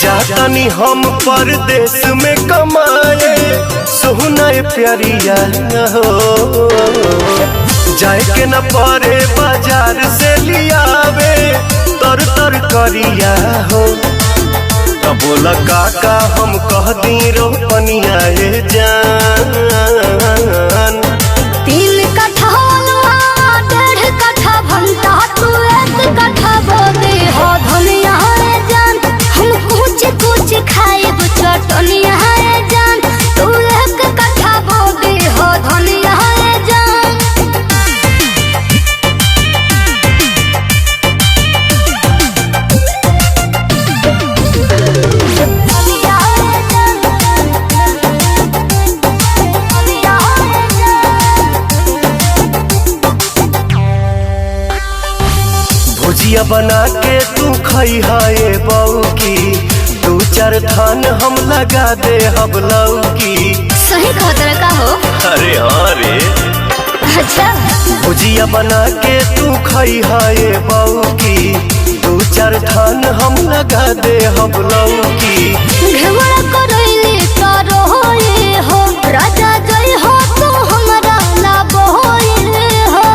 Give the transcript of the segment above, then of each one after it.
जातानी हम परदेश में कमाए, सोहना प्यारिया हो जाए के न परे बाजार से लियावे तर तर करिया हो। तब बोला काका हम कह दी रोपनिया जान। 3 कट्ठा 1.5 कट्ठा भंटा तू 1 कट्ठा बोदे हो धनिया जान। हम कुछ कुछ खाएब चटनिया जान। तू 1 कट्ठा बोदे हो धनिया जान। भुजिया बना के तू खई है बऊ की, 2-4 थान हम लगा दे हम लौकी। सही खतरा का हो। अरे हाँ रे। अच्छा भुजिया बना के तू खई है बऊ की, 2-4 थान हम लगा दे हम लौकी। घेवड़ा करैली तारो होए हो राजा जय हो तू हमरा ना बोए हो।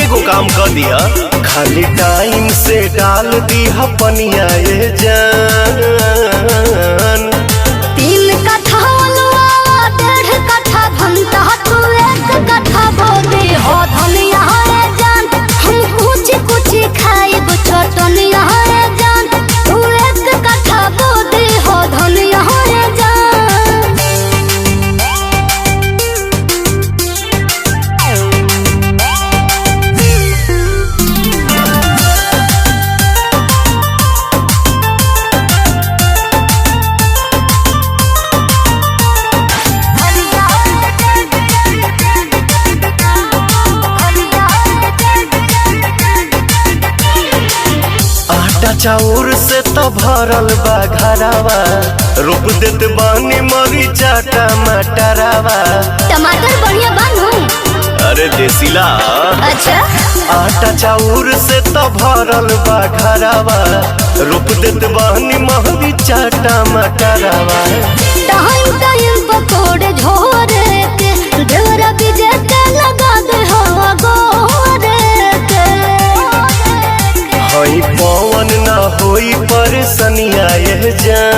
एगो काम कर दिया, खाली टाइम से डाल दी पनिया जान। 3 कट्ठा 1.5 कट्ठा भंटा तू 1 कट्ठा बोदे हो धनिया जान। हम कुछ कुछ खाएब चटनिया जान। तू 1 कट्ठा बोदे हो धनिया जान। आटा चाउर से तो भरल बा घरावा, रोप देत बानी मरीचा टमाटरावा। टमाटर बढ़िया बानू। अरे देसीला। अच्छा आटा चाउर से तो भरल बा घरावा, रोप देत बानी मरीचा टमाटरावा। टाइम टाइम पकोड़े झोरे के ढेरा बीजे के लगा दे हो गोरे के। हई पवन ना होई परेशानिया जान।